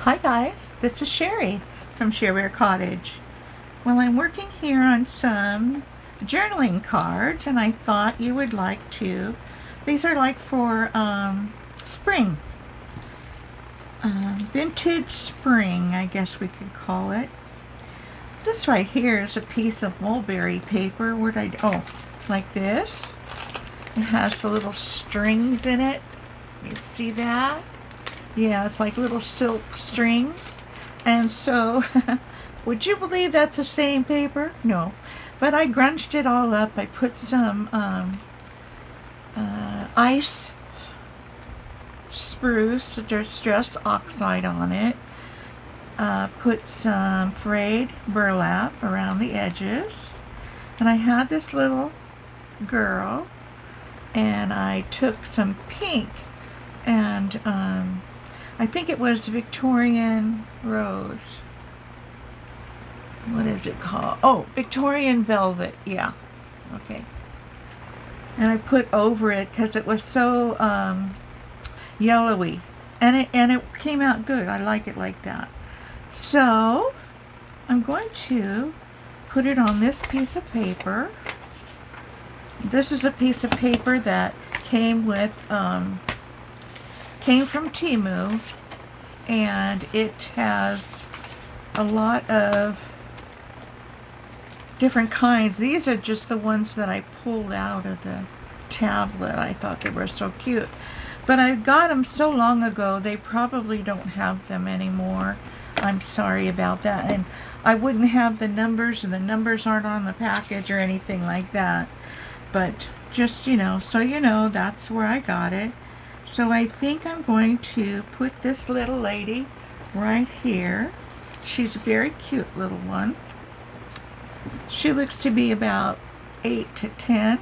Hi guys, this is Sherry from Sherry Cottage. Well, I'm working here on some journaling cards and I thought you would like to. These are like for spring. Vintage spring, I guess we could call it. This right here is a piece of mulberry paper. Like this. It has the little strings in it. You see that? Yeah, it's like little silk string. And so, would you believe that's the same paper? No. But I grunged it all up. I put some ice spruce distress oxide on it. Put some frayed burlap around the edges. And I had this little girl, and I took some pink and I think it was Victorian rose. What is it called? Oh, Victorian velvet. Yeah. Okay. And I put over it because it was so yellowy, and it came out good. I like it like that. So I'm going to put it on this piece of paper. This is a piece of paper that came from Temu, and it has a lot of different kinds. These are just the ones that I pulled out of the tablet. I thought they were so cute, but I got them so long ago they probably don't have them anymore. I'm sorry about that, and I wouldn't have the numbers, and the numbers aren't on the package or anything like that, but just so that's where I got it. So I think I'm going to put this little lady right here. She's a very cute little one. She looks to be about 8 to 10.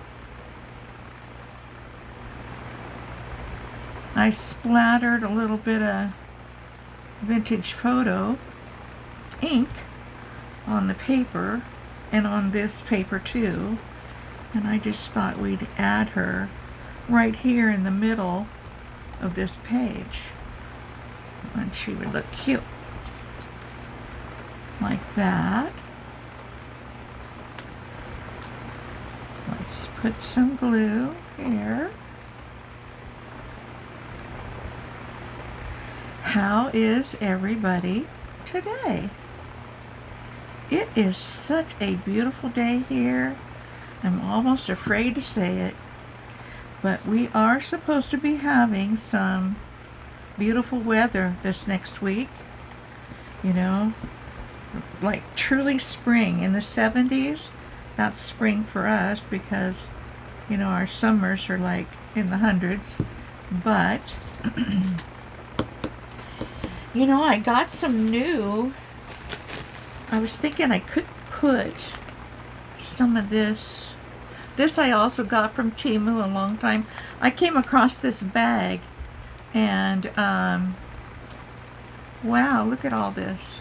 I splattered a little bit of vintage photo ink on the paper and on this paper too. And I just thought we'd add her right here in the middle of this page, and she would look cute like that. Let's put some glue here. How is everybody today? It is such a beautiful day here. I'm almost afraid to say it, but we are supposed to be having some beautiful weather this next week. Like truly spring in the 70s. That's spring for us because, our summers are like in the hundreds. But, I got some new. I was thinking I could put some of this. This I also got from Temu a long time. I came across this bag, and wow, look at all this.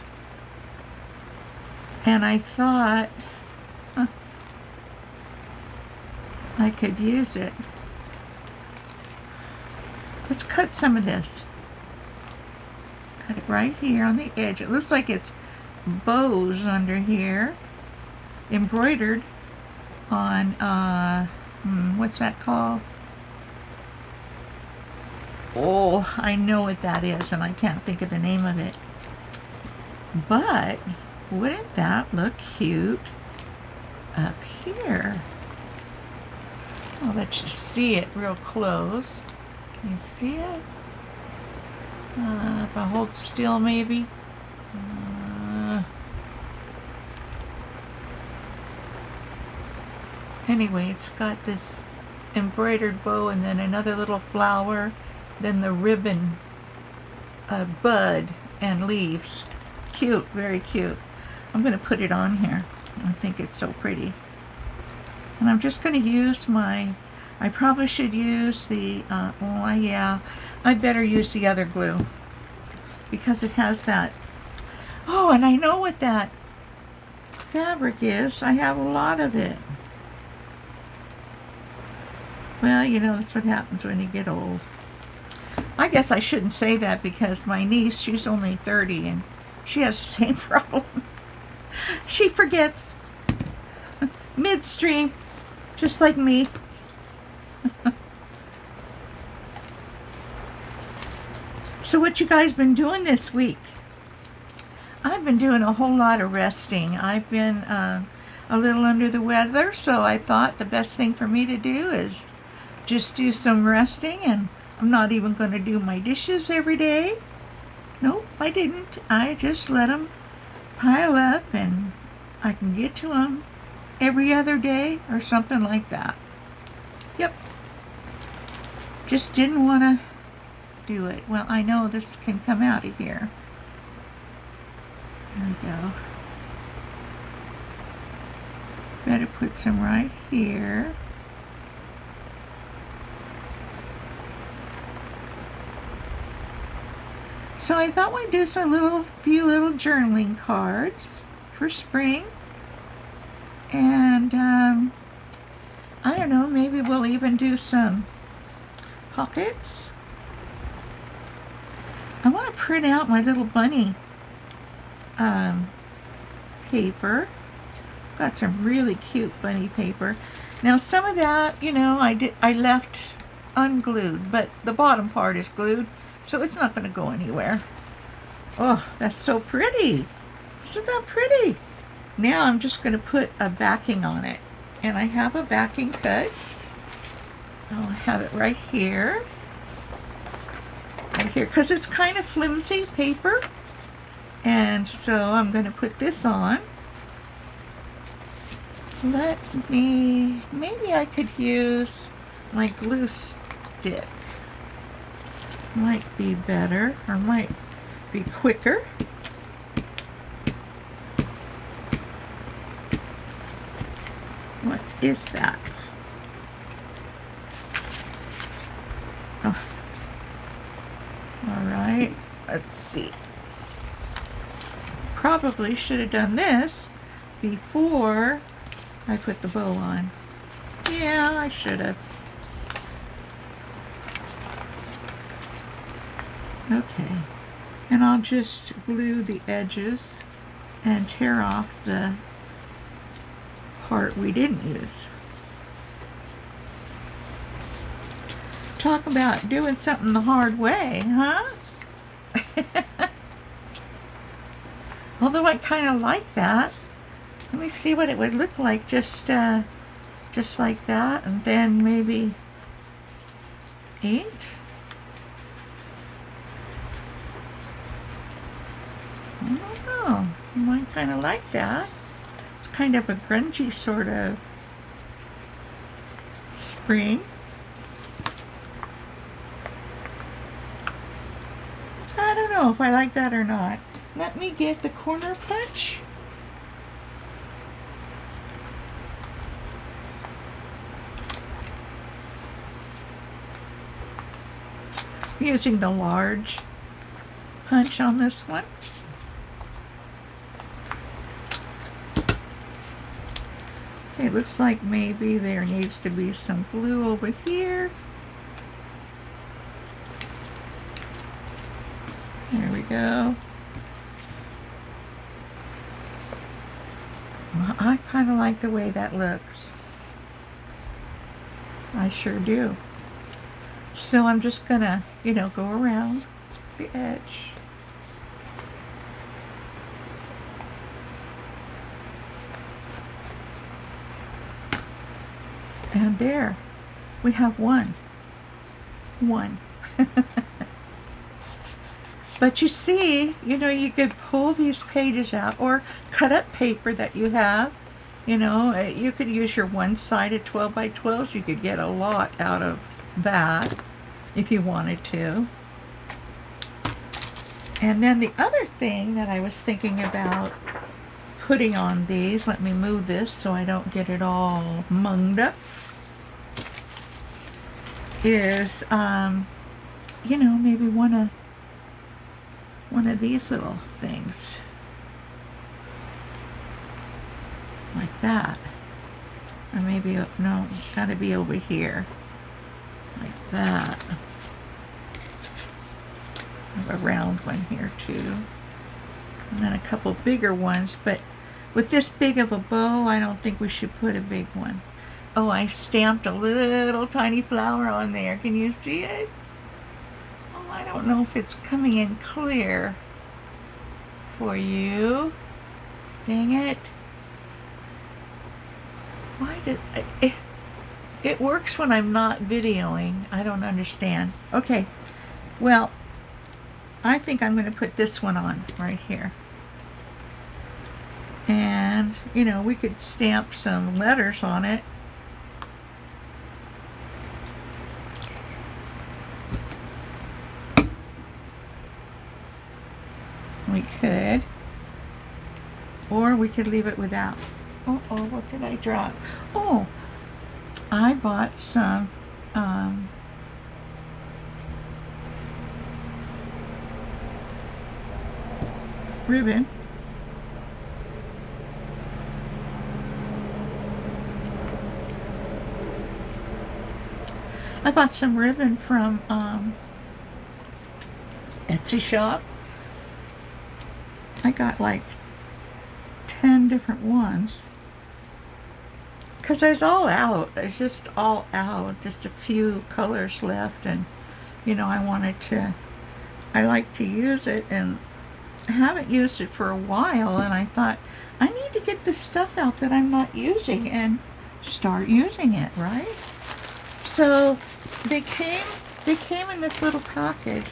And I thought I could use it. Let's cut some of this. Cut it right here on the edge. It looks like it's bows under here, embroidered on what's that called? Oh, I know what that is, and I can't think of the name of it. But wouldn't that look cute up here? I'll let you see it real close. Can you see it? If I hold still, maybe. Anyway, it's got this embroidered bow and then another little flower, then the ribbon, bud, and leaves. Cute, very cute. I'm going to put it on here. I think it's so pretty. And I'm just going to use I probably should use the, I better use the other glue because it has that. Oh, and I know what that fabric is. I have a lot of it. Well, that's what happens when you get old. I guess I shouldn't say that because my niece, she's only 30 and she has the same problem. She forgets midstream, just like me. So what you guys been doing this week? I've been doing a whole lot of resting. I've been a little under the weather, so I thought the best thing for me to do is just do some resting, and I'm not even going to do my dishes every day. Nope, I didn't. I just let them pile up and I can get to them every other day or something like that. Yep. Just didn't want to do it. Well, I know this can come out of here. There we go. Better put some right here. So I thought we'd do some few little journaling cards for spring. And I don't know, maybe we'll even do some pockets. I want to print out my little bunny paper. Got some really cute bunny paper. Now some of that, you know, I left unglued, but the bottom part is glued, so it's not going to go anywhere. Oh, that's so pretty. Isn't that pretty? Now I'm just going to put a backing on it. And I have a backing cut. I'll have it right here. Right here, because it's kind of flimsy paper. And so I'm going to put this on. Maybe I could use my glue stick. Might be better, or might be quicker. What is that? Oh. All right, let's see. Probably should have done this before I put the bow on. Yeah, I should have. Okay, and I'll just glue the edges and tear off the part we didn't use. Talk about doing something the hard way, huh? Although I kind of like that. Let me see what it would look like just like that, and then maybe paint. I don't know. I might kind of like that. It's kind of a grungy sort of spring. I don't know if I like that or not. Let me get the corner punch. I'm using the large punch on this one. Okay, it looks like maybe there needs to be some glue over here. There we go. Well, I kind of like the way that looks. I sure do. So I'm just gonna, you know, go around the edge. And there, we have one. But you see, you know, you could pull these pages out or cut up paper that you have. You know, you could use your one-sided 12 by 12s. You could get a lot out of that if you wanted to. And then the other thing that I was thinking about putting on these, let me move this so I don't get it all munged up, is, you know, maybe one of these little things. Like that. Or maybe, no, it's got to be over here. Like that. have a round one here too. And then a couple bigger ones, but with this big of a bow, I don't think we should put a big one. Oh, I stamped a little tiny flower on there. Can you see it? Oh, I don't know if it's coming in clear for you. Dang it. Why did it works when I'm not videoing. I don't understand. Okay, well, I think I'm going to put this one on right here. And, you know, we could stamp some letters on it. We could. Or we could leave it without. Oh, what did I drop? Oh, I bought some ribbon. I bought some ribbon from Etsy shop. I got like 10 different ones. Because it's all out. It's just all out. Just a few colors left. And, you know, I like to use it. And I haven't used it for a while. And I thought, I need to get this stuff out that I'm not using and start using it, right? So they came in this little package.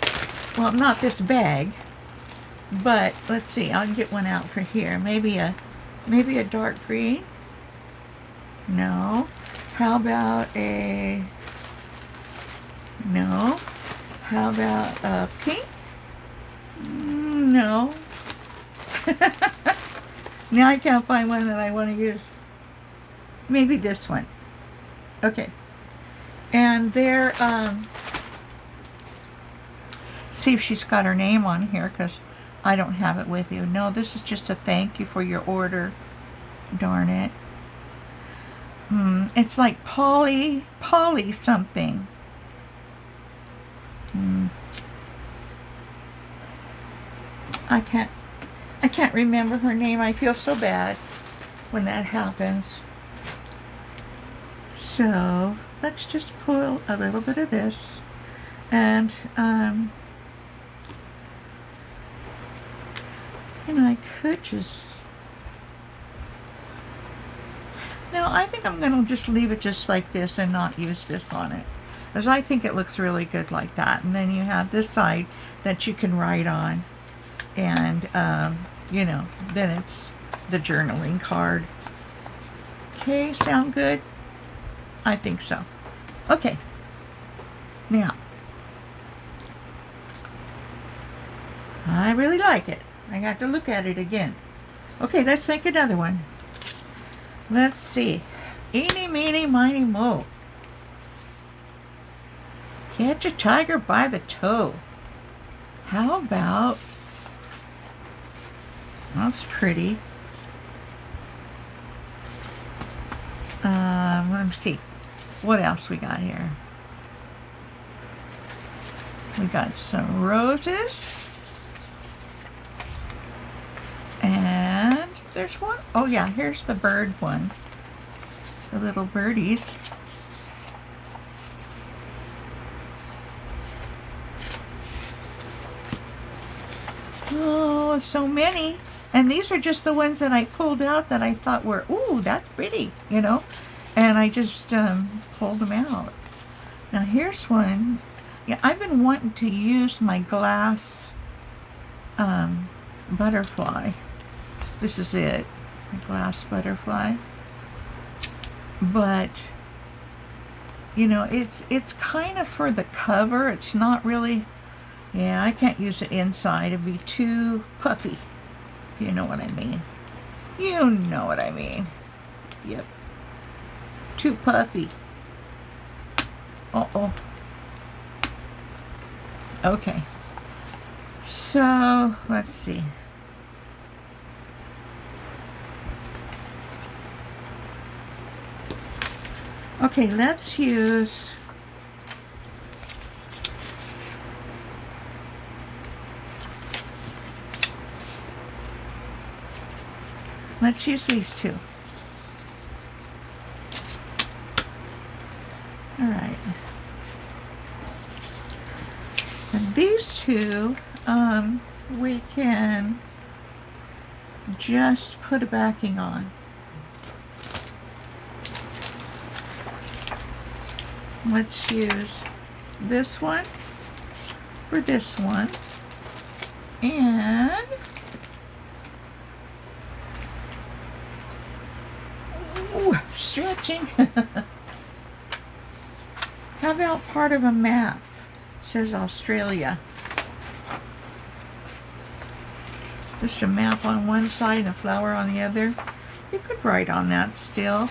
Well, not this bag. But let's see. I'll get one out for here. Maybe a dark green. No. How about a... No. How about a pink? No. Now I can't find one that I want to use. Maybe this one. Okay. And they're, see if she's got her name on here, because I don't have it with you. No, this is just a thank you for your order. Darn it. It's like Polly something. I can't remember her name. I feel so bad when that happens. So let's just pull a little bit of this, and I could just... No, I think I'm going to just leave it just like this and not use this on it, because I think it looks really good like that. And then you have this side that you can write on, and you know, then it's the journaling card. Okay, sound good? I think so. Okay, now I really like it. I got to look at it again. Okay, let's make another one. Let's see. Eeny, meeny, miny, moe. Catch a tiger by the toe. How about... That's pretty. Let me see. What else we got here? We got some roses. And there's one. Oh yeah, here's the bird one. The little birdies. Oh, so many. And these are just the ones that I pulled out that I thought were, ooh, that's pretty, you know. And I just pulled them out. Now here's one. Yeah, I've been wanting to use my glass butterfly. This is it, my glass butterfly. But, you know, it's kind of for the cover. It's not really, yeah, I can't use it inside. It'd be too puffy, if you know what I mean. You know what I mean. Yep. Too puffy. Uh-oh. Okay. So, let's see. Okay, let's use Let's use these two. All right. And these two, we can just put a backing on. Let's use this one for this one. And ooh, stretching. How about part of a map? It says Australia. Just a map on one side and a flower on the other. You could write on that still.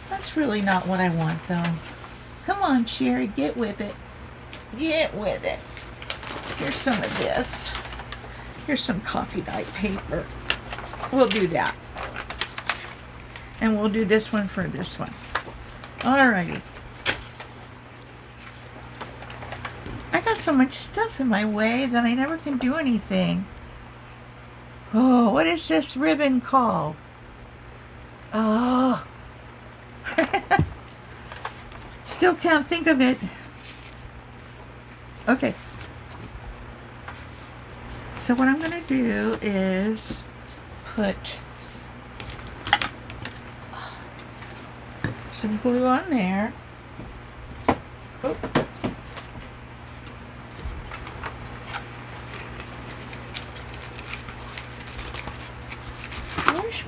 That's really not what I want though. Come on, Sherry, get with it. Get with it. Here's some of this. Here's some coffee dyed paper. We'll do that. And we'll do this one for this one. Alrighty. I got so much stuff in my way that I never can do anything. Oh, what is this ribbon called? Oh. Still can't think of it. Okay. So what I'm going to do is put some glue on there. Oh.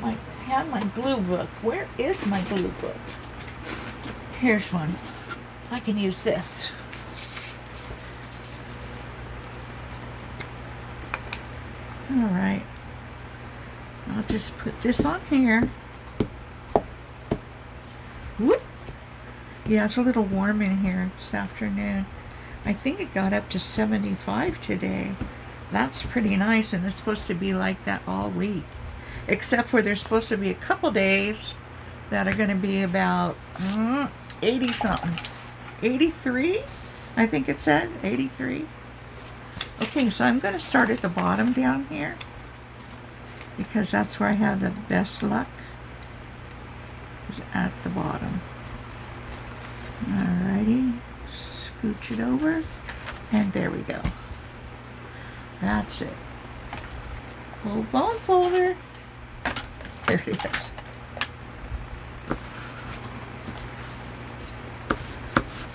I have my glue book. Where is my glue book? Here's one. I can use this. All right. I'll just put this on here. Whoop. Yeah, it's a little warm in here this afternoon. I think it got up to 75 today. That's pretty nice, and it's supposed to be like that all week. Except for there's supposed to be a couple days that are going to be about 80 something. 83, I think it said, 83. Okay, so I'm going to start at the bottom down here because that's where I have the best luck, is at the bottom. Alrighty, scooch it over, and there we go. That's it. Old bone folder. There it is.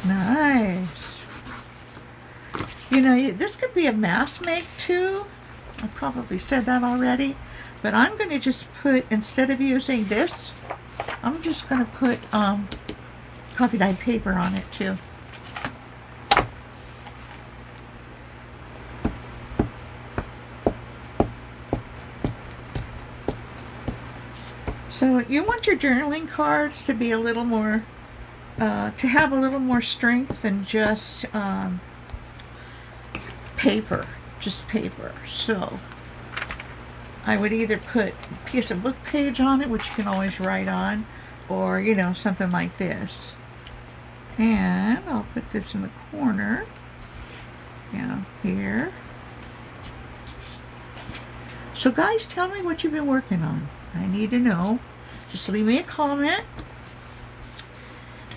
Nice. You know, this could be a mask make too. I probably said that already. But I'm going to just put, instead of using this, I'm just going to put coffee dyed paper on it too. So you want your journaling cards to be a little more, to have a little more strength than just paper, just paper. So I would either put a piece of book page on it, which you can always write on, or, you know, something like this. And I'll put this in the corner, down here. So guys, tell me what you've been working on. I need to know. Just leave me a comment.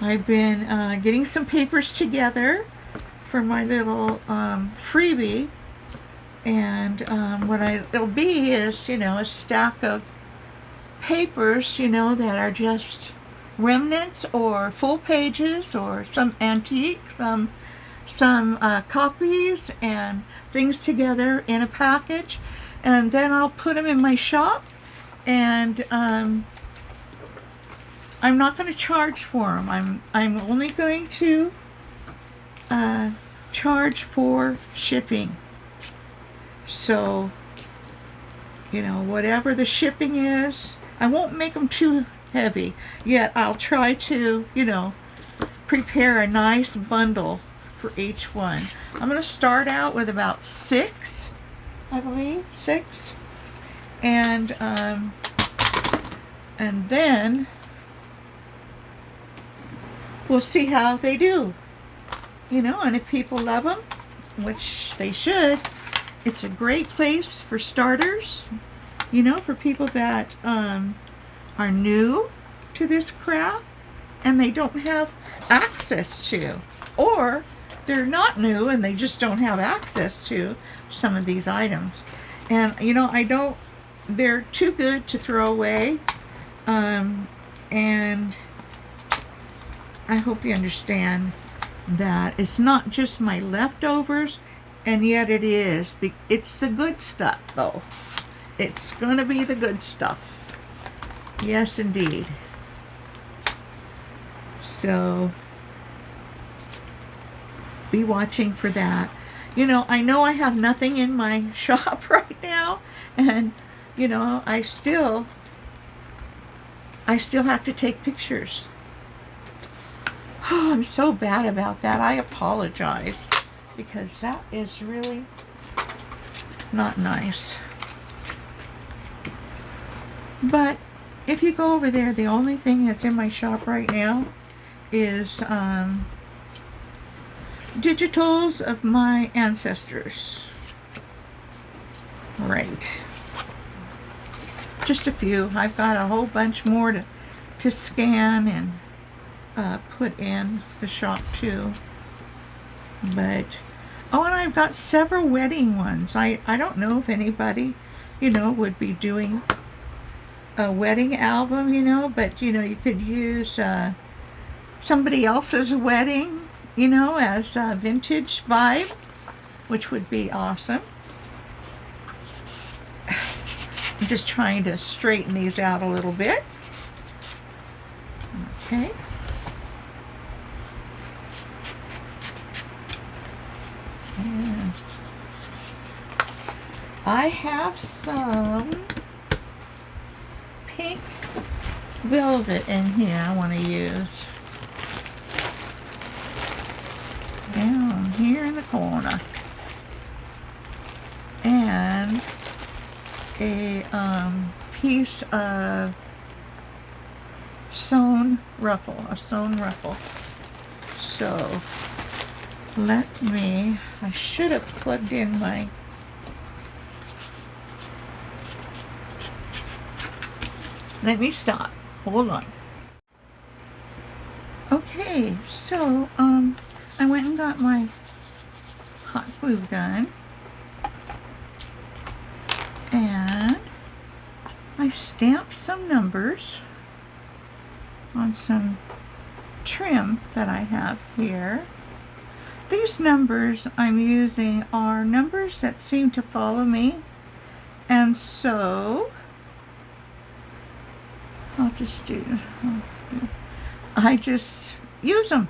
I've been getting some papers together for my little freebie. And what it'll be is, you know, a stack of papers, you know, that are just remnants or full pages or some antique, some copies and things together in a package. And then I'll put them in my shop. And I'm not going to charge for them. I'm only going to charge for shipping. So, you know, whatever the shipping is, I won't make them too heavy. Yet I'll try to, you know, prepare a nice bundle for each one. I'm going to start out with about 6, I believe, 6. And then we'll see how they do, you know, and if people love them, which they should. It's a great place for starters, You know, for people that are new to this craft and they don't have access to, or they're not new and they just don't have access to some of these items. And you know, they're too good to throw away. And I hope you understand that it's not just my leftovers, and yet it is. It's the good stuff, though. It's gonna be the good stuff. Yes, indeed. So be watching for that. You know I have nothing in my shop right now, and you know, I still have to take pictures. Oh, I'm so bad about that. I apologize, because that is really not nice. But if you go over there, the only thing that's in my shop right now is digitals of my ancestors. Right. Just a few. I've got a whole bunch more to scan and put in the shop too. But oh, and I've got several wedding ones. I don't know if anybody, you know, would be doing a wedding album, you know, but you know, you could use somebody else's wedding, you know, as a vintage vibe, which would be awesome. I'm just trying to straighten these out a little bit. Okay. And I have some pink velvet in here I want to use. Down here in the corner. And a piece of sewn ruffle, So I should have plugged in my let me stop. Hold on. Okay, so I went and got my hot glue gun, and I stamped some numbers on some trim that I have here. These numbers I'm using are numbers that seem to follow me, and so I just use them.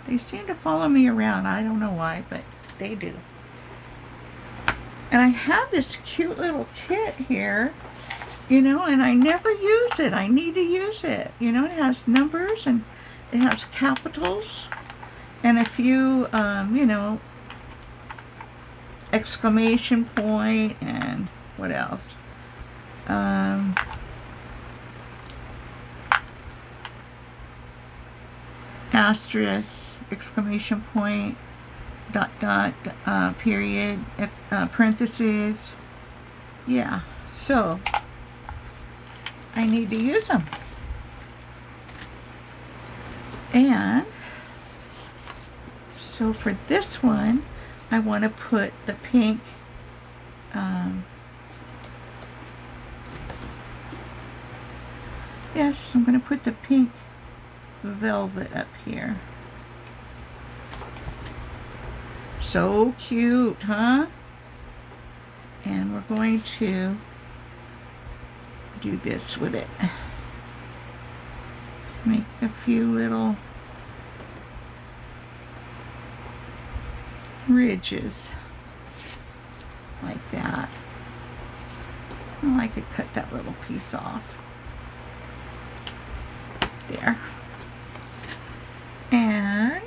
They seem to follow me around. I don't know why, but they do. And I have this cute little kit here, you know, and I never use it. I need to use it. You know, it has numbers and it has capitals and a few, you know, exclamation point and what else? Asterisk, exclamation point, dot, period, parentheses. Yeah, so I need to use them. And so for this one, I want to put the pink yes, I'm going to put the pink velvet up here. So cute, huh? And we're going to do this with it. Make a few little ridges like that. Oh, I could cut that little piece off. There. And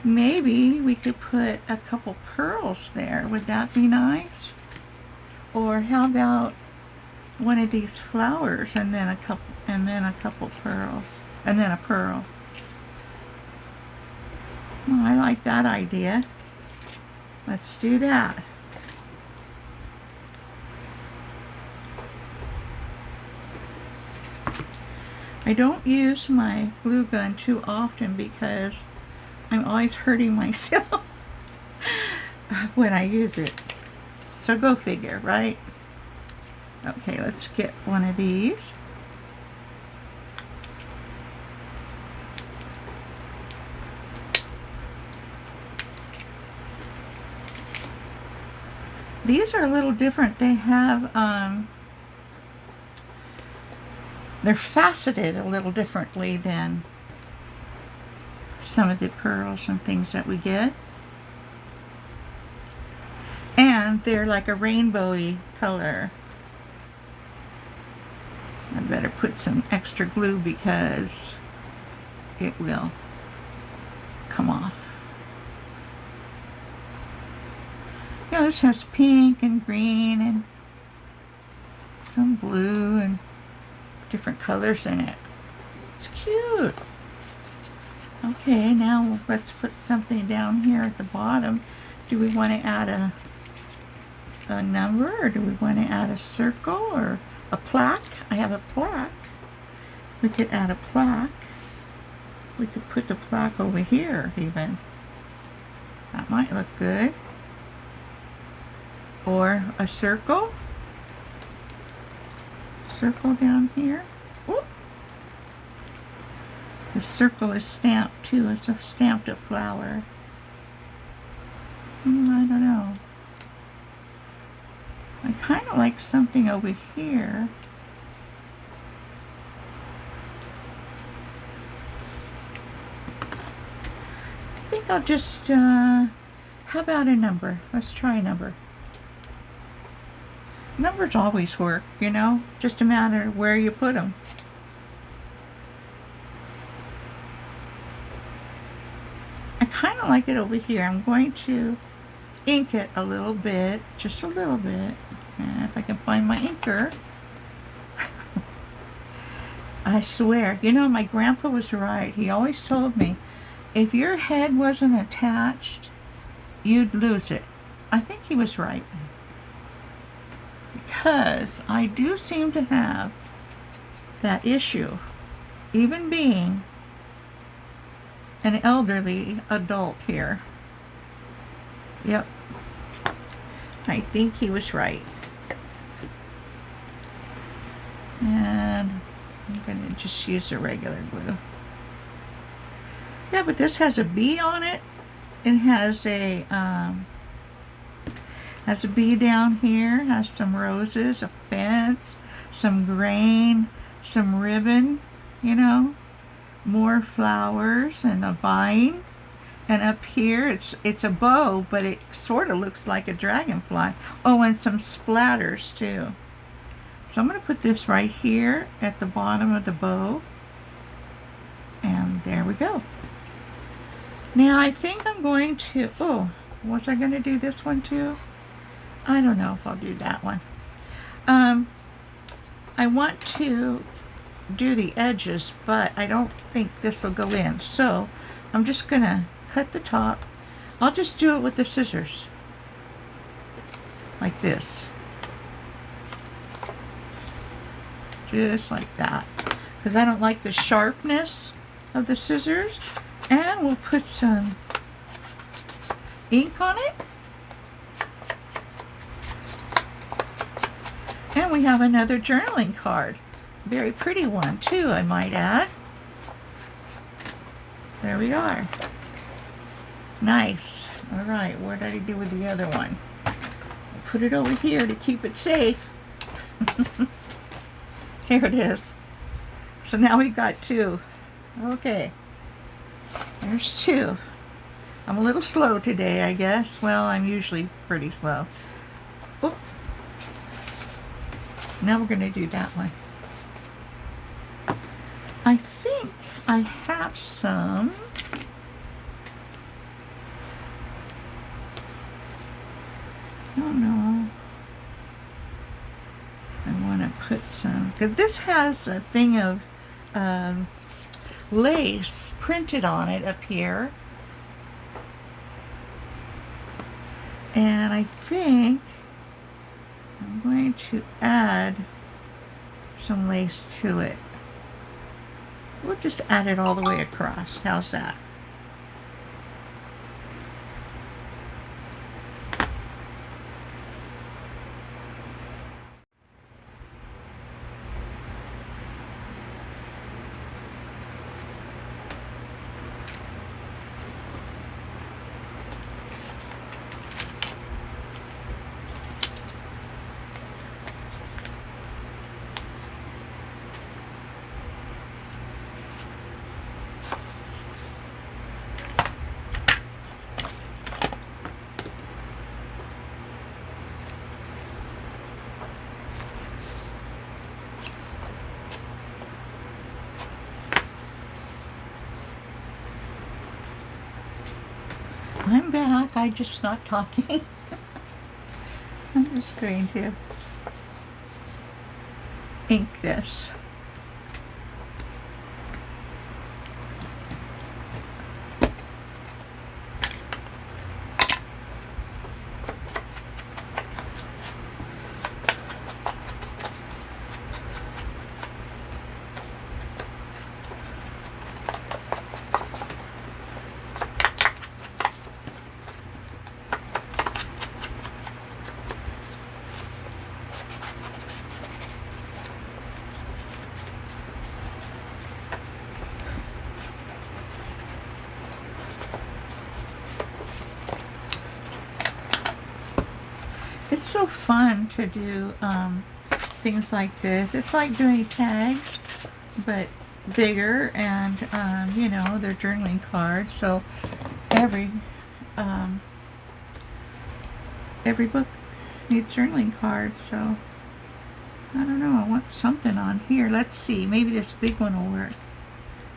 maybe we could put a couple pearls there. Would that be nice? Or how about one of these flowers and then a couple pearls and then a pearl? Oh, I like that idea. Let's do that. I don't use my glue gun too often because I'm always hurting myself when I use it. So go figure, right? Okay, let's get one of these. These are a little different. They have, they're faceted a little differently than some of the pearls and things that we get. And they're like a rainbowy color. I better put some extra glue because it will come off. Yeah, this has pink and green and some blue and different colors in it. It's cute. Okay, now let's put something down here at the bottom. Do we want to add a number, or do we want to add a circle or a plaque? I have a plaque. We could add a plaque. We could put the plaque over here even. That might look good. Or a circle. Circle down here. Whoop. The circle is stamped too. It's a stamped up flower. I don't know. I kind of like something over here. I think I'll just, how about a number? Let's try a number. Numbers always work, you know, just a matter of where you put them. I kind of like it over here. I'm going to ink it a little bit, just a little bit. And if I can find my inker. I swear, you know, my grandpa was right. He always told me, if your head wasn't attached, you'd lose it. I think he was right. Because I do seem to have that issue, even being an elderly adult here. Yep. I think he was right. And I'm going to just use a regular glue. Yeah, but this has a bee on it. It has a bee down here, has some roses, a fence, some grain, some ribbon, you know, more flowers and a vine. And up here it's a bow, but it sort of looks like a dragonfly. Oh, and some splatters too. So I'm going to put this right here at the bottom of the bow. And there we go. Now I think I'm going to, oh, was I going to do this one too? I don't know if I'll do that one. I want to do the edges, but I don't think this will go in. So I'm just going to cut the top. I'll just do it with the scissors. Like this. Just like that. Because I don't like the sharpness of the scissors. And we'll put some ink on it. And we have another journaling card. Very pretty one too, I might add. There we are. Nice. All right, what did I do with the other one? I'll put it over here to keep it safe. Here it is. So now we've got two. Okay. There's two. I'm a little slow today, I guess. Well, I'm usually pretty slow. Oop. Now we're going to do that one. I think I have some. I don't know. I want to put some, because this has a thing of lace printed on it up here. And I think I'm going to add some lace to it. We'll just add it all the way across. How's that? I'm back. I just not talking. I'm just going to ink this. It's so fun to do things like this. It's like doing tags, but bigger, and you know, they're journaling cards. So every book needs journaling cards. So I don't know. I want something on here. Let's see. Maybe this big one will work.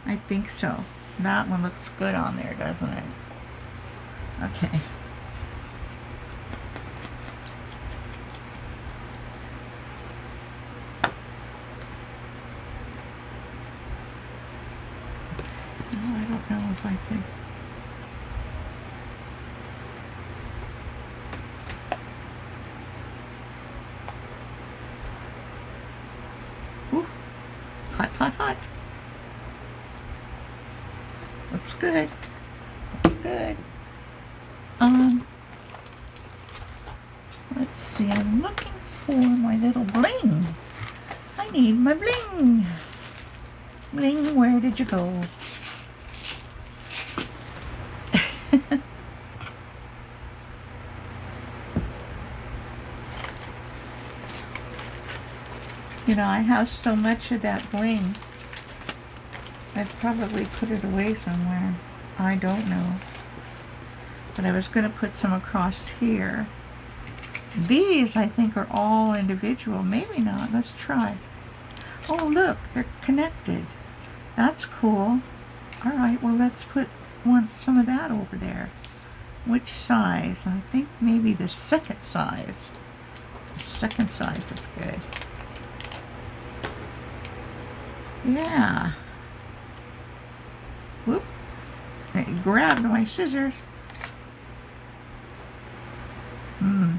I think so. That one looks good on there, doesn't it? Okay. I don't know if I can. Ooh, hot, hot, hot. Looks good. Looks good. Let's see. I'm looking for my little bling. I need my bling. Bling, where did you go? You know, I have so much of that bling. I'd probably put it away somewhere. I don't know. But I was going to put some across here. These, I think, are all individual. Maybe not. Let's try. Oh, look, they're connected. That's cool. All right, well, let's put some of that over there. Which size? I think maybe the second size. The second size is good. Yeah. Whoop. I grabbed my scissors.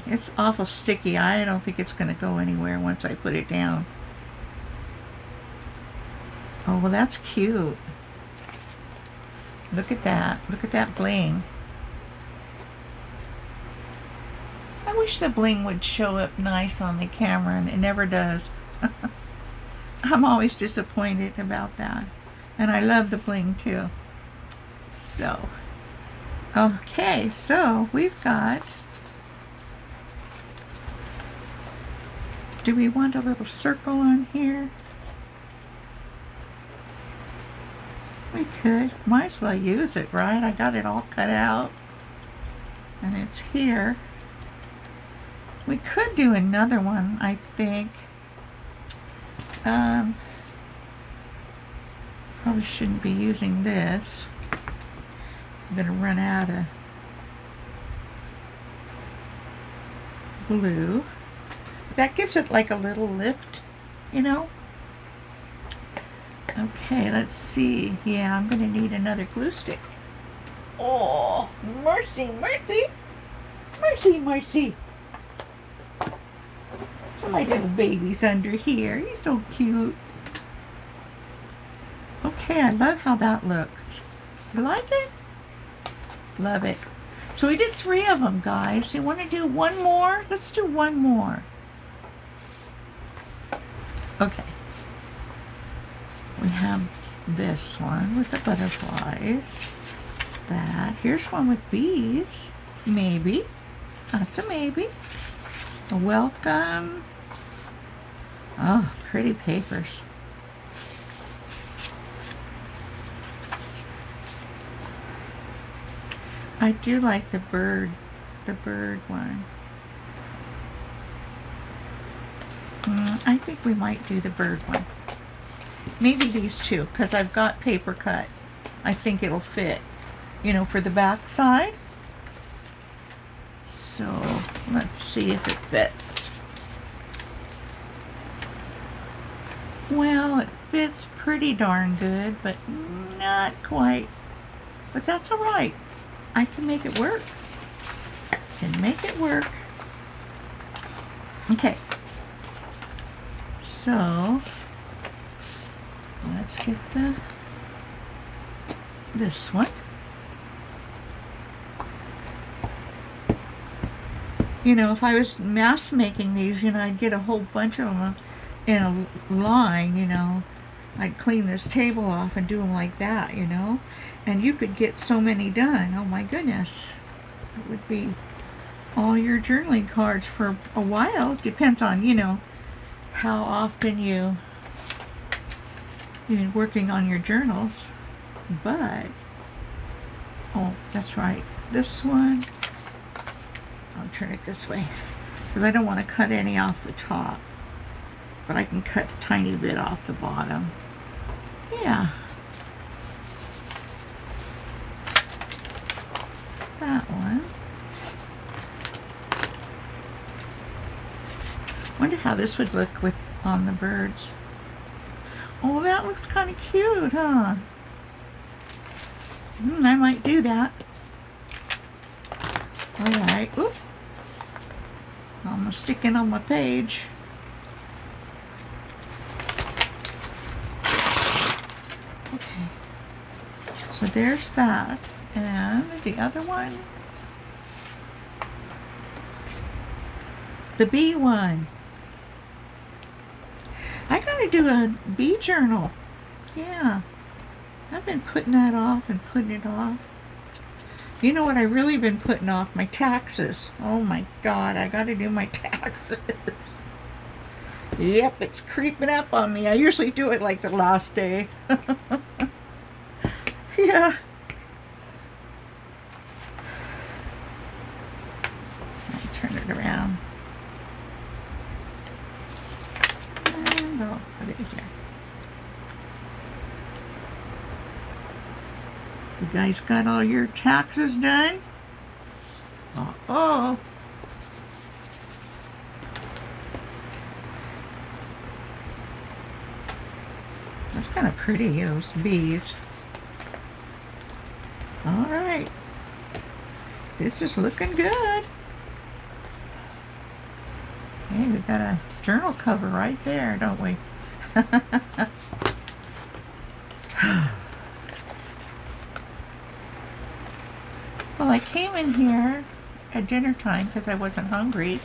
It's awful sticky. I don't think it's going to go anywhere once I put it down. Oh, well, that's cute. Look at that. Look at that bling. I wish the bling would show up nice on the camera, and it never does. I'm always disappointed about that. And I love the bling too. So, okay, so we've got, do we want a little circle on here? We could. Might as well use it, right? I got it all cut out. And it's here. We could do another one, I think. Probably shouldn't be using this. I'm going to run out of glue. That gives it like a little lift, you know? Okay, let's see. Yeah, I'm going to need another glue stick. Oh, mercy, mercy. Mercy, mercy. So my little baby's under here. He's so cute. Okay. Okay, I love how that looks. You like it? Love it. So we did 3 of them, guys. You want to do one more? Let's do one more. Okay. We have this one with the butterflies. That. Here's one with bees. Maybe. That's a maybe. A welcome. Oh, pretty papers. I do like the bird one. I think we might do the bird one. Maybe these two, because I've got paper cut. I think it'll fit, you know, for the back side. So let's see if it fits. Well, it fits pretty darn good, but not quite. But that's all right. I can make it work. Can make it work. Okay. So let's get this one. You know, if I was mass making these, you know, I'd get a whole bunch of them in a line, you know. I'd clean this table off and do them like that, you know. And you could get so many done. Oh my goodness. It would be all your journaling cards for a while. Depends on, you know, how often you're working on your journals. But, oh, that's right. This one, I'll turn it this way, because I don't want to cut any off the top. But I can cut a tiny bit off the bottom. Yeah. That one. Wonder how this would look with on the birds. Oh, that looks kind of cute, huh? I might do that. All right. Oop. I'm gonna stick it on my page. Okay. So there's that. And the other one. The bee one. I gotta do a bee journal. Yeah. I've been putting that off and putting it off. You know what I've really been putting off? My taxes. Oh my God, I gotta do my taxes. Yep, it's creeping up on me. I usually do it like the last day. Yeah. I'll turn it around. And I'll put it here. You guys got all your taxes done? Uh-oh. That's kind of pretty, those bees. All right. This is looking good. Hey, we got a journal cover right there, don't we? Well, I came in here at dinner time because I wasn't hungry.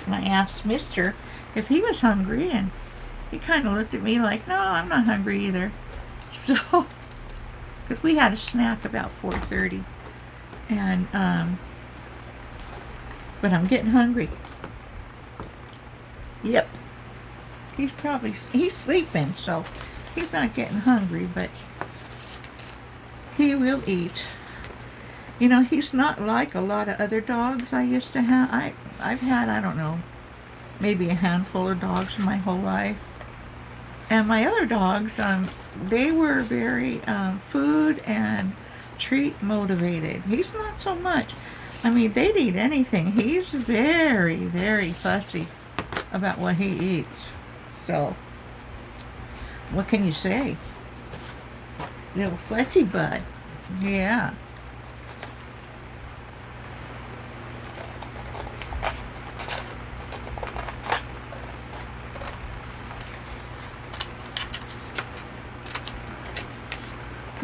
And I asked Mister if he was hungry, and he kind of looked at me like, no, I'm not hungry either. So, because we had a snack about 4:30. And, but I'm getting hungry. Yep. He's sleeping, so he's not getting hungry, but he will eat. You know, he's not like a lot of other dogs I used to have. I've had, I don't know, maybe a handful of dogs in my whole life. And my other dogs, they were very food and treat motivated. He's not so much. I mean, they'd eat anything. He's very, very fussy about what he eats. So, what can you say? Little fussy bud. Yeah.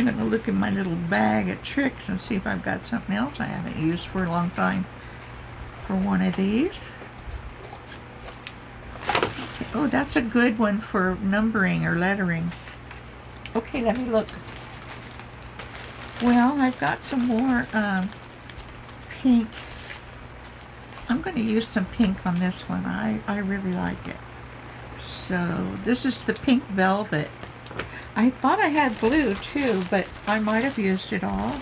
I'm going to look in my little bag of tricks and see if I've got something else I haven't used for a long time for one of these. Okay. Oh, that's a good one for numbering or lettering. Okay, let me look. Well, I've got some more pink. I'm going to use some pink on this one. I really like it. So this is the pink velvet. I thought I had blue too, but I might have used it all.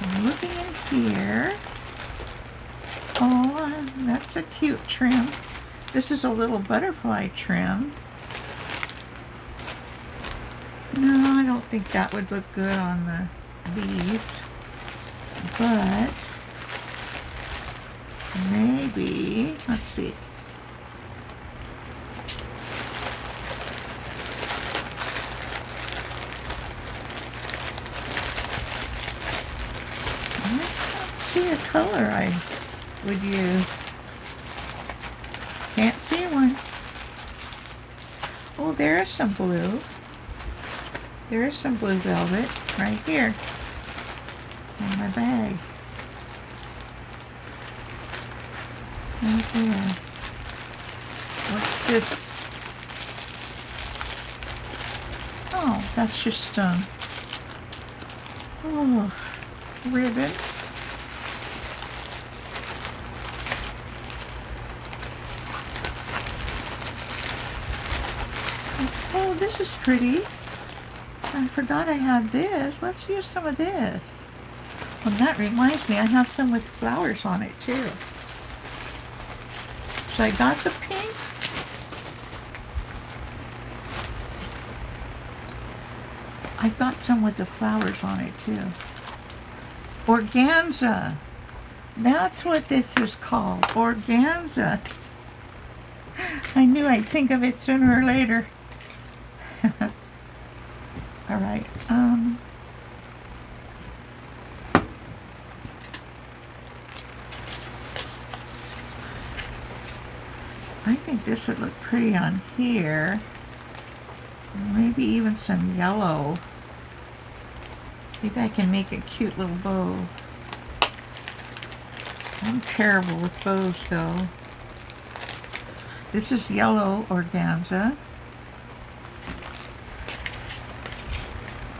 I'm looking in here. Oh, that's a cute trim. This is a little butterfly trim. No, I don't think that would look good on the bees, but maybe, let's see. I don't see a color I would use. Can't see one. Oh, there is some blue. There is some blue velvet right here in my bag. Right there. What's this? Oh, that's just ribbon. Oh, this is pretty. I forgot I had this. Let's use some of this. Well, that reminds me, I have some with flowers on it too. So I got the pink. I've got some with the flowers on it too. Organza. That's what this is called. Organza. I knew I'd think of it sooner or later. All right. I think this would look pretty on here. Maybe even some yellow. Maybe I can make a cute little bow. I'm terrible with bows though. This is yellow organza.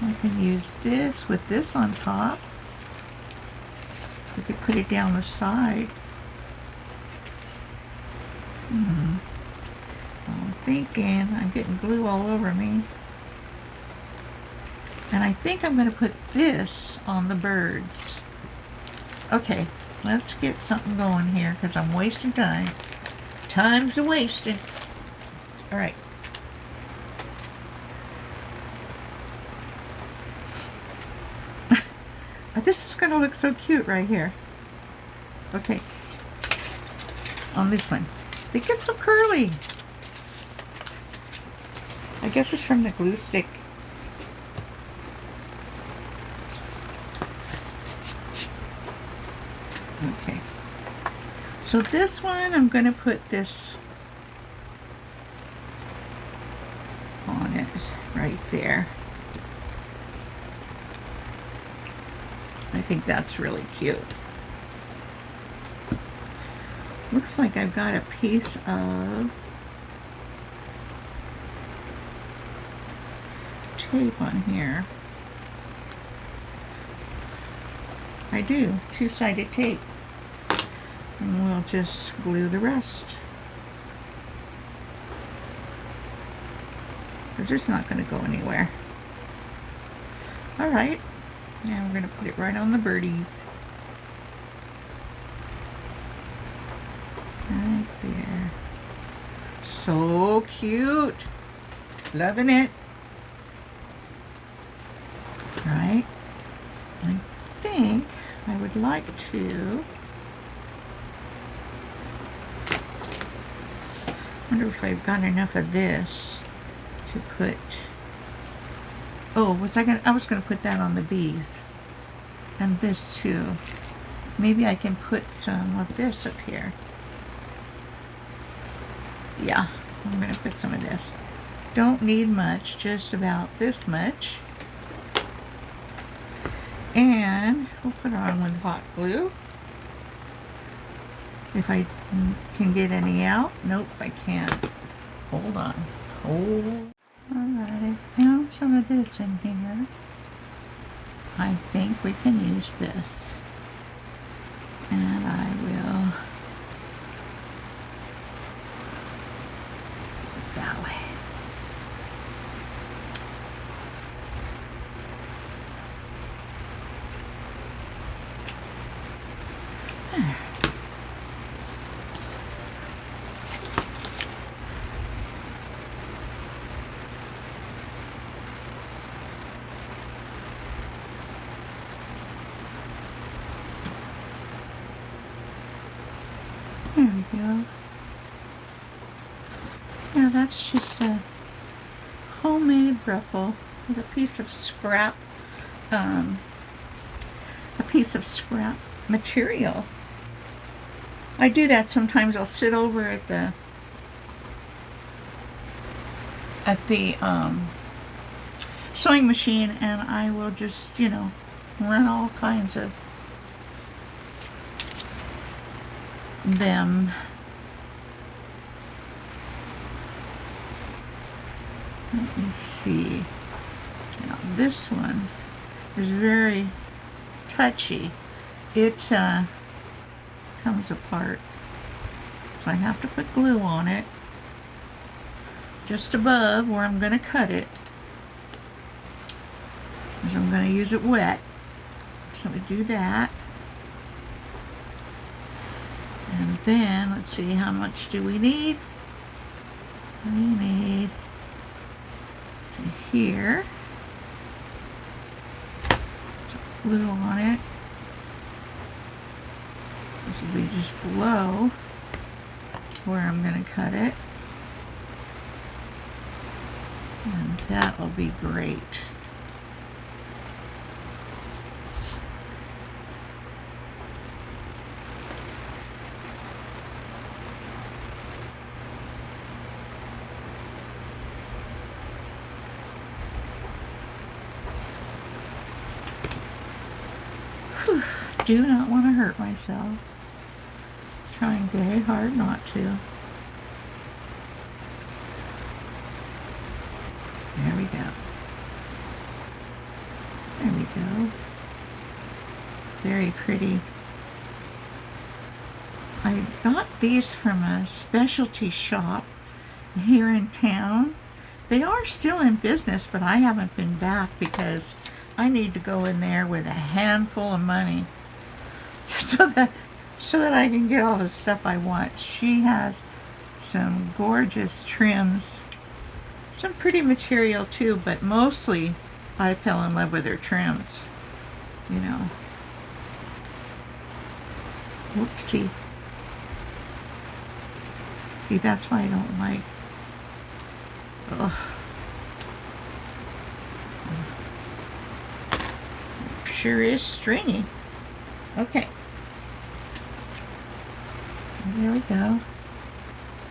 I can use this with this on top. We could put it down the side. I'm thinking, I'm getting glue all over me. And I think I'm going to put this on the birds. Okay, let's get something going here because I'm wasting time. Time's a-wasting. All right. This is going to look so cute right here. Okay. On this one. They get so curly. I guess it's from the glue stick. Okay. So this one, I'm going to put this on it right there. I think that's really cute. Looks like I've got a piece of tape on here. I do, two-sided tape. And we'll just glue the rest. Because it's not going to go anywhere. Alright. Now we're going to put it right on the birdies. Right there. So cute. Loving it. Right. I think I would like to. Wonder if I've got enough of this to put. Oh, I was gonna put that on the bees. And this too. Maybe I can put some of this up here. Yeah, I'm gonna put some of this. Don't need much, just about this much. And we'll put it on with hot glue. If I can get any out. Nope, I can't. Hold on. Oh. Alright, I found some of this in here. I think we can use this. And I will put it that way. There. There we go. Now that's just a homemade ruffle with a piece of scrap material. I do that sometimes. I'll sit over at the sewing machine and I will just, you know, run all kinds of them. Let me see. Now this one is very touchy. It comes apart, so I have to put glue on it just above where I'm going to cut it, because I'm going to use it wet. So we do that. And then, let's see, how much do we need? We need here. So glue on it. This will be just below where I'm going to cut it. And that will be great. Do not want to hurt myself. Trying very hard not to. There we go. There we go. Very pretty. I got these from a specialty shop here in town. They are still in business, but I haven't been back because I need to go in there with a handful of money so that I can get all the stuff I want. She has some gorgeous trims, some pretty material too, but mostly I fell in love with her trims, you know. Whoopsie. See, that's why I don't like. Ugh. Sure is stringy. Okay. There we go.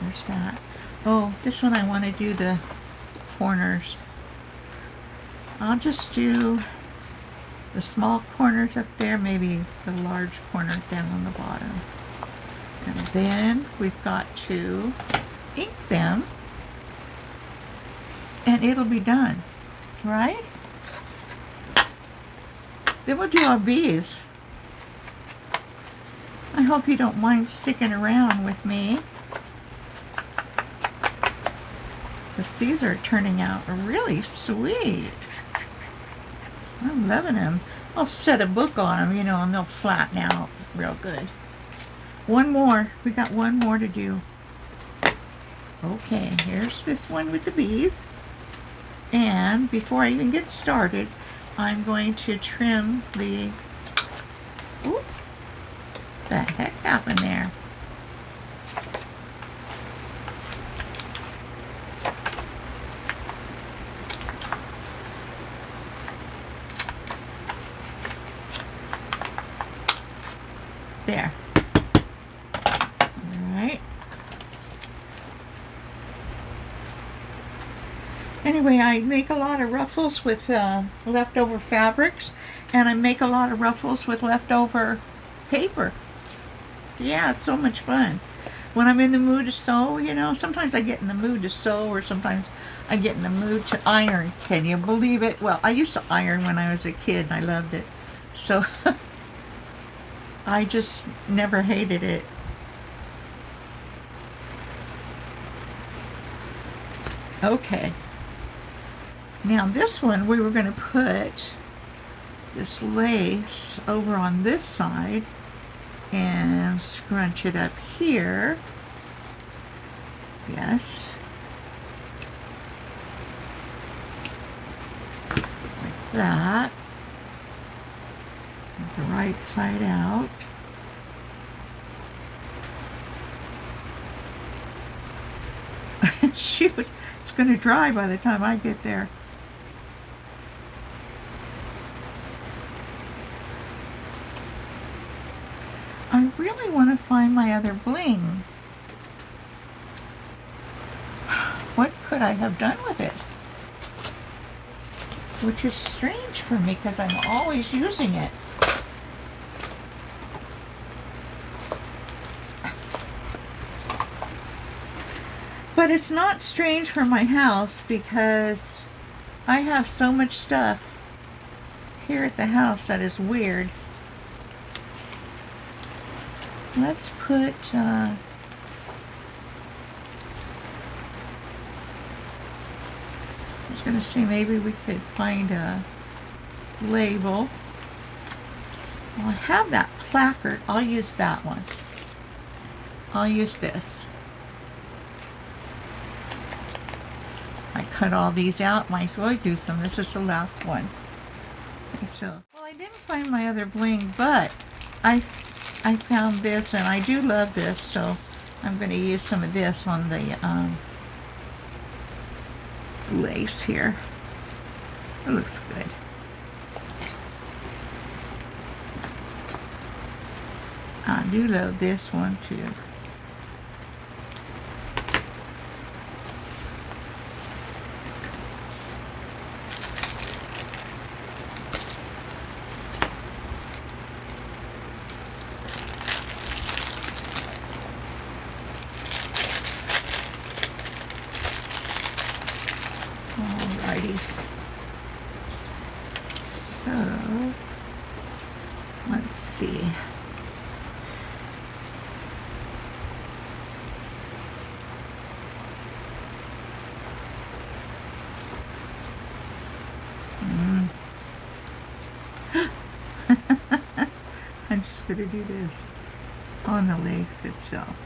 There's that. Oh, this one I want to do the corners. I'll just do the small corners up there, maybe the large corner down on the bottom. And then we've got to ink them and it'll be done, right? Then we'll do our bees. I hope you don't mind sticking around with me, because these are turning out really sweet. I'm loving them. I'll set a book on them, you know, and they'll flatten out real good. One more. We got one more to do. Okay, here's this one with the bees. And before I even get started, I'm going to trim the... Ooh, the heck happened there? There. Alright. Anyway, I make a lot of ruffles with leftover fabrics, And I make a lot of ruffles with leftover paper. Yeah, it's so much fun. When I'm in the mood to sew, you know, sometimes I get in the mood to sew, or sometimes I get in the mood to iron. Can you believe it? Well, I used to iron when I was a kid and I loved it. So I just never hated it. Okay. Now this one, we were going to put this lace over on this side and scrunch it up here. Yes. Like that. The right side out. Shoot, it's going to dry by the time I get there. I really want to find my other bling. What could I have done with it? Which is strange for me because I'm always using it. But it's not strange for my house because I have so much stuff here at the house that is weird. Let's put I was going to say maybe we could find a label. Well, I have that placard. I'll use that one. I'll use this. I cut all these out. Might as well use them. This is the last one. Okay, so, well, I didn't find my other bling, but I found this, and I do love this, so I'm going to use some of this on the lace here. It looks good. I do love this one too. Alrighty. So, let's see. I'm just going to do this on the lace itself.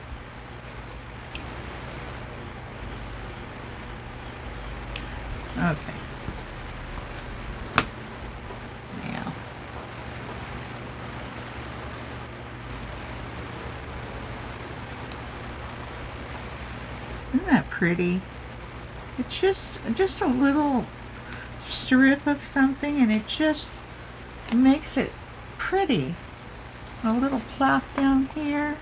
Okay. Now. Isn't that pretty? It's just a little strip of something, and it just makes it pretty. A little plaque down here.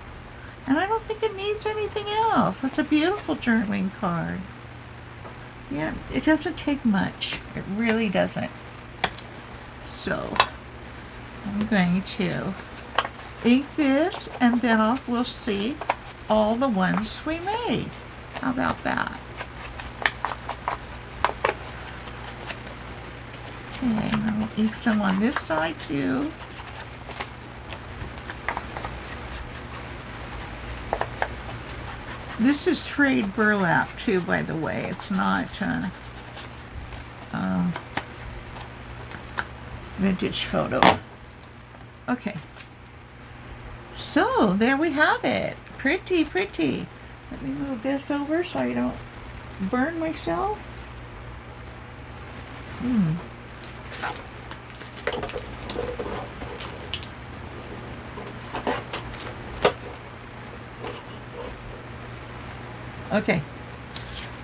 And I don't think it needs anything else. It's a beautiful journaling card. Yeah, it doesn't take much. It really doesn't. So, I'm going to ink this, and then we'll see all the ones we made. How about that? Okay, and I'll ink some on this side too. This is frayed burlap too, by the way. It's not vintage photo. Okay. So, there we have it. Pretty, pretty. Let me move this over so I don't burn myself. Okay.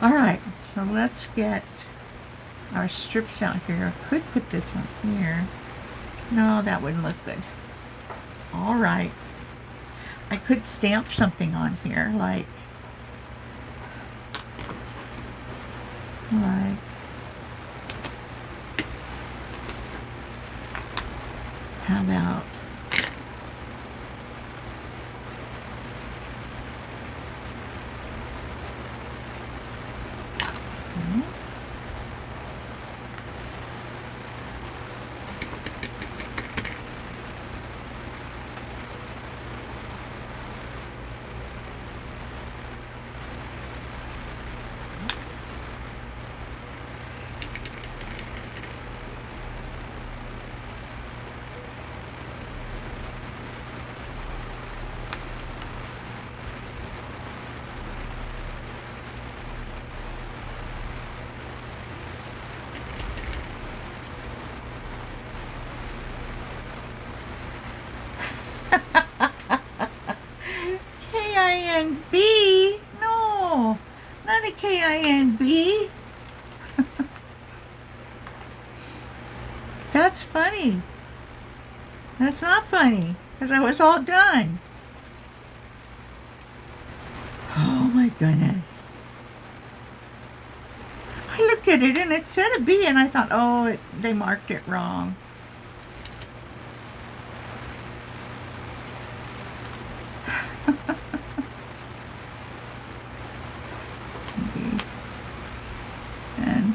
Alright, so let's get our strips out here. I could put this one here. No, that wouldn't look good. Alright. I could stamp something on here, like How about K-I-N-B? No, not a K-I-N-B. That's funny. That's not funny, because I was all done. Oh my goodness. I looked at it and it said a B, and I thought, oh, they marked it wrong. And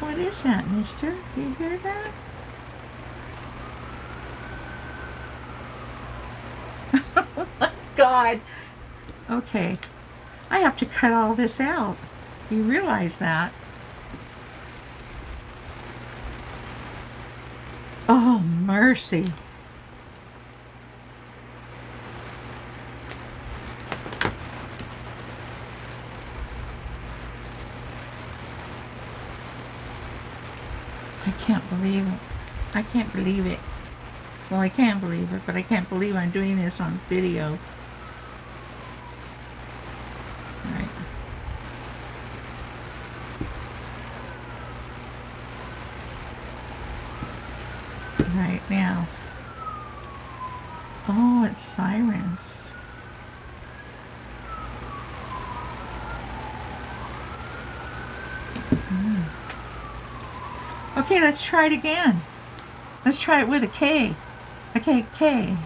what is that, mister? Do you hear that? Oh my God. Okay. I have to cut all this out. You realize that? Oh, mercy. I can't believe it. I can't believe it. Well, I can believe it, but I can't believe I'm doing this on video. Right. Right now. Oh, it's sirens. Okay, let's try it again. Let's try it with a K. Okay, K.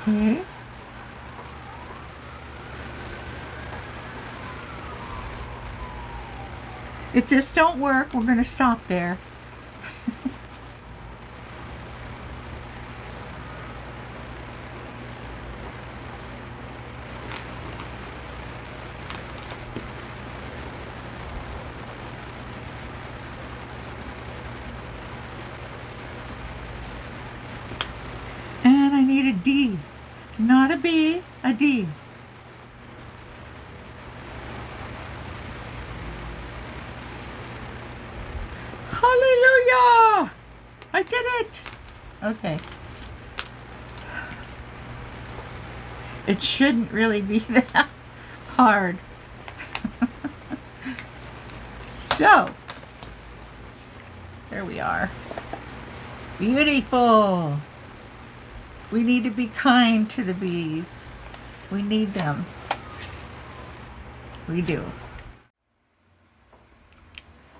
Okay. If this don't work, we're going to stop there. And I need a D. Not a B, a D. Hallelujah! I did it! Okay. It shouldn't really be that hard. So, there we are. Beautiful. We need to be kind to the bees. We need them. We do.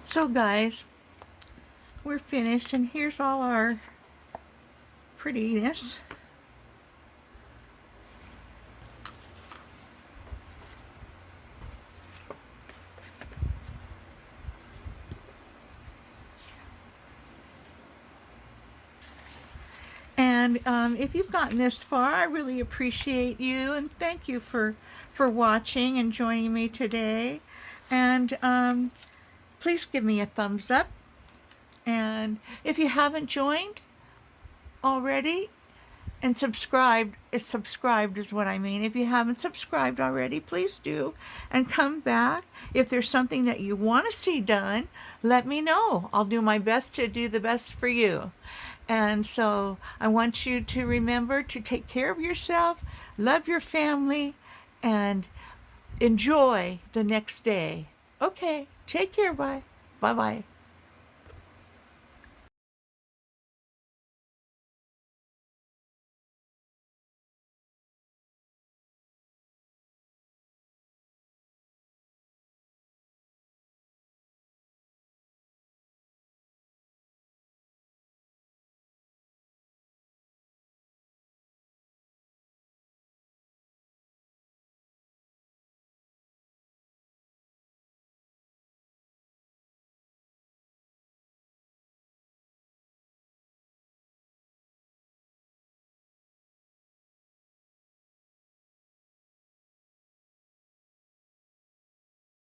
So guys, we're finished, and here's all our prettiness. And if you've gotten this far, I really appreciate you, and thank you for watching and joining me today. And please give me a thumbs up. And if you haven't joined already and subscribed is what I mean. If you haven't subscribed already, please do, and come back. If there's something that you want to see done, let me know. I'll do my best to do the best for you. And so I want you to remember to take care of yourself, love your family, and enjoy the next day. Okay, take care. Bye. Bye bye.